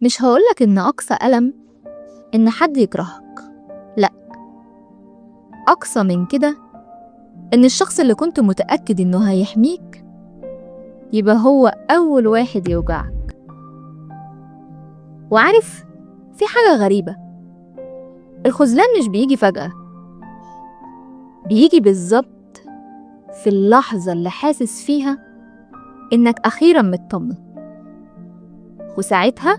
مش هقولك إن أقصى ألم إن حد يكرهك، لأ، أقصى من كده إن الشخص اللي كنت متأكد إنه هيحميك يبقى هو أول واحد يوجعك. وعارف، في حاجة غريبة، الخذلان مش بيجي فجأة، بيجي بالظبط في اللحظة اللي حاسس فيها إنك أخيرا مطمن، وساعتها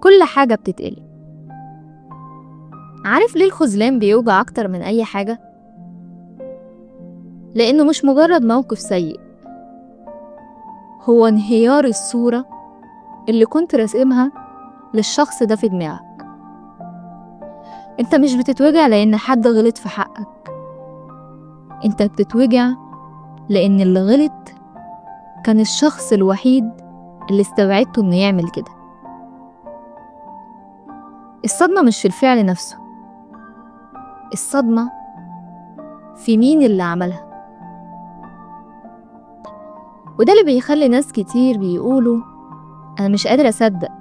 كل حاجة بتتقلب. عارف ليه الخذلان بيوجع أكتر من أي حاجة؟ لأنه مش مجرد موقف سيء، هو انهيار الصورة اللي كنت راسمها للشخص ده في دماغك. انت مش بتتوجع لأن حد غلط في حقك، انت بتتوجع لأن اللي غلط كان الشخص الوحيد اللي استبعدته انه يعمل كده. الصدمة مش في الفعل نفسه، الصدمة في مين اللي عملها. وده اللي بيخلي ناس كتير بيقولوا أنا مش قادر أصدق،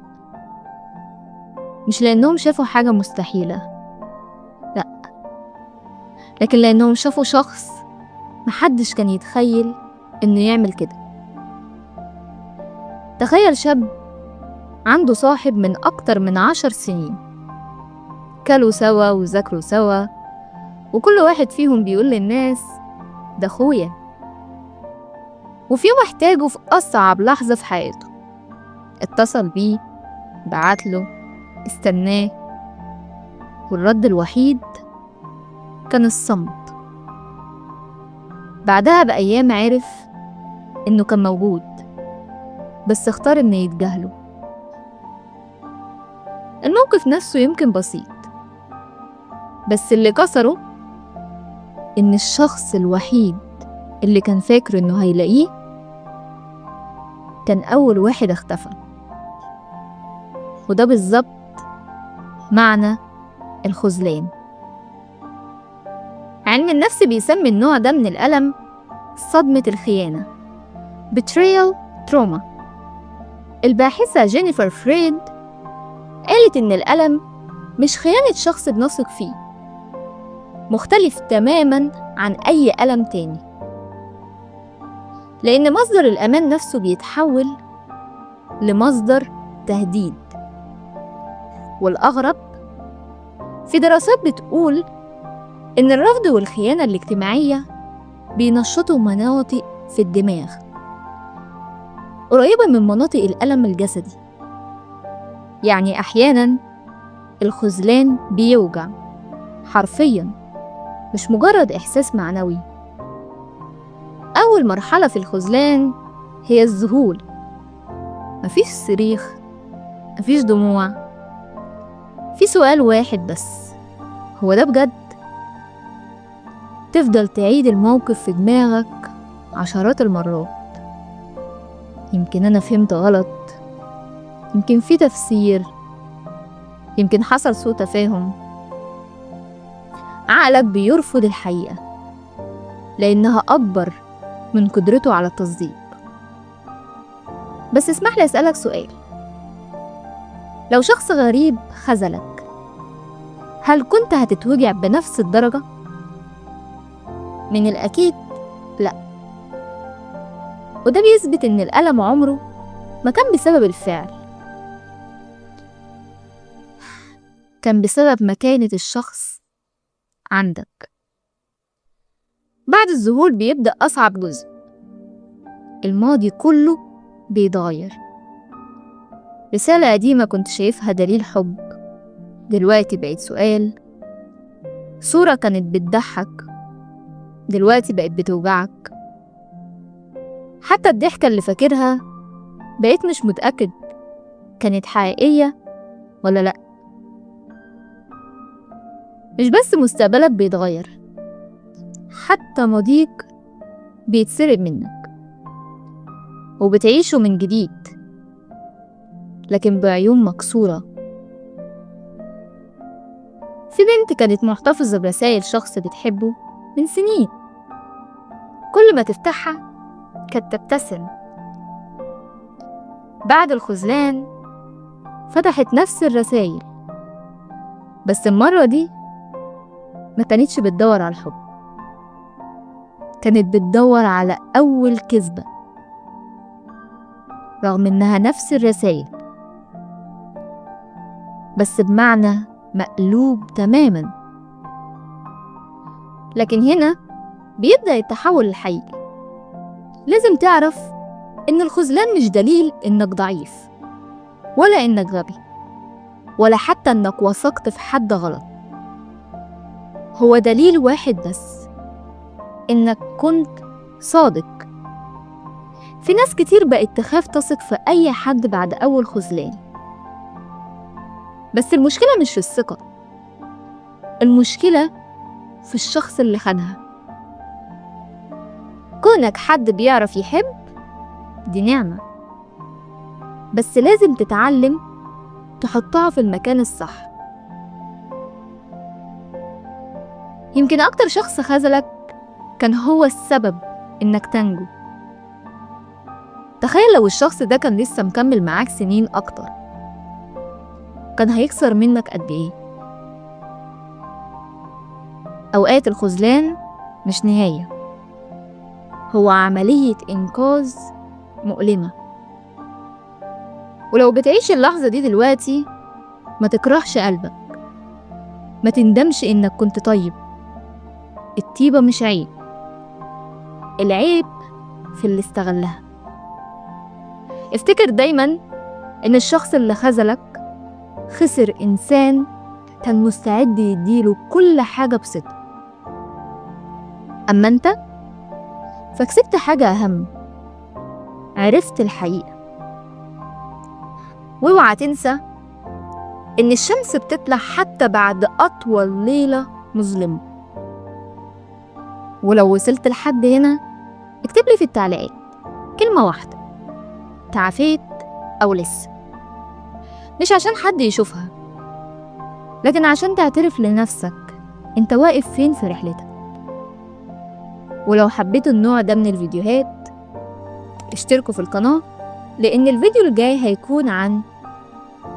مش لأنهم شافوا حاجة مستحيلة، لأ، لكن لأنهم شافوا شخص محدش كان يتخيل إنه يعمل كده. تخيل شاب عنده صاحب من أكتر من 10 سنين، كلوا سوا وذاكروا سوا، وكل واحد فيهم بيقول للناس ده أخويا، وفي يوم احتاجه في أصعب لحظة في حياته، اتصل بيه، بعتله، استناه، والرد الوحيد كان الصمت. بعدها بأيام عرف إنه كان موجود، بس اختار إنه يتجاهله. الموقف نفسه يمكن بسيط، بس اللي كسره إن الشخص الوحيد اللي كان فاكر إنه هيلاقيه كان أول واحد اختفى. وده بالظبط معنى الخذلان. علم النفس بيسمي النوع ده من الألم صدمة الخيانة، betrayal trauma. الباحثة جينيفر فريد قالت إن الألم مش خيانة شخص بنثق فيه، مختلف تماماً عن أي ألم تاني، لأن مصدر الأمان نفسه بيتحول لمصدر تهديد. والأغرب، في دراسات بتقول إن الرفض والخيانة الاجتماعية بينشطوا مناطق في الدماغ قريبة من مناطق الألم الجسدي. يعني أحياناً الخذلان بيوجع حرفياً، مش مجرد إحساس معنوي. أول مرحلة في الخذلان هي الذهول، مفيش صريخ، مفيش دموع، في سؤال واحد بس، هو ده بجد؟ تفضل تعيد الموقف في دماغك عشرات المرات. يمكن أنا فهمت غلط، يمكن في تفسير، يمكن حصل سوء تفاهم. عقلك بيرفض الحقيقة لأنها أكبر من قدرته على التصديق. بس اسمح لي أسألك سؤال، لو شخص غريب خذلك، هل كنت هتتوجع بنفس الدرجة؟ من الأكيد لأ. وده بيثبت إن الألم عمره ما كان بسبب الفعل، كان بسبب مكانة الشخص عندك. بعد الذهول بيبدأ أصعب جزء، الماضي كله بيتغير. رسالة قديمة كنت شايفها دليل حب دلوقتي بقت سؤال، صورة كانت بتضحك دلوقتي بقت بتوجعك، حتى الضحكة اللي فاكرها بقيت مش متأكد كانت حقيقية ولا لأ. مش بس مستقبلك بيتغير، حتى ماضيك بيتسرق منك وبتعيشه من جديد، لكن بعيون مكسورة. في بنت كانت محتفظة برسائل شخص بتحبه من سنين، كل ما تفتحها كانت تبتسم. بعد الخذلان فتحت نفس الرسايل، بس المرة دي ما كانتش بتدور على الحب، كانت بتدور على أول كذبة، رغم إنها نفس الرسايل بس بمعنى مقلوب تماما. لكن هنا بيبدأ التحول الحقيقي. لازم تعرف إن الخذلان مش دليل إنك ضعيف، ولا إنك غبي، ولا حتى إنك وثقت في حد غلط. هو دليل واحد بس، إنك كنت صادق. في ناس كتير بقت تخاف تثق في أي حد بعد أول خذلان، بس المشكلة مش في الثقة، المشكلة في الشخص اللي خانها. كونك حد بيعرف يحب دي نعمة، بس لازم تتعلم تحطها في المكان الصح. يمكن أكتر شخص خذلك كان هو السبب إنك تنجو. تخيل لو الشخص ده كان لسه مكمل معاك سنين أكتر، كان هيكسر منك قد إيه؟ أوقات الخذلان مش نهاية، هو عملية إنقاذ مؤلمة. ولو بتعيش اللحظة دي دلوقتي، ما تكرهش قلبك، ما تندمش إنك كنت طيب. الطيبة مش عيب، العيب في اللي استغلها. افتكر دايما إن الشخص اللي خذلك خسر إنسان كان مستعد يديله كل حاجة بصدق، أما أنت فكسبت حاجة أهم، عرفت الحقيقة. واوعى تنسى إن الشمس بتطلع حتى بعد أطول ليلة مظلمة. ولو وصلت لحد هنا، اكتب لي في التعليقات كلمة واحدة: تعافيت أو لسه. مش عشان حد يشوفها، لكن عشان تعترف لنفسك انت واقف فين في رحلتك. ولو حبيت النوع ده من الفيديوهات، اشتركوا في القناة، لأن الفيديو الجاي هيكون عن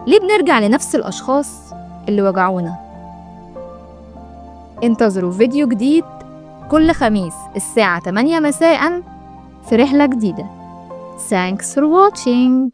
ليه بنرجع لنفس الأشخاص اللي وجعونا. انتظروا فيديو جديد كل خميس الساعة 8 مساء في رحلة جديدة. Thanks for watching.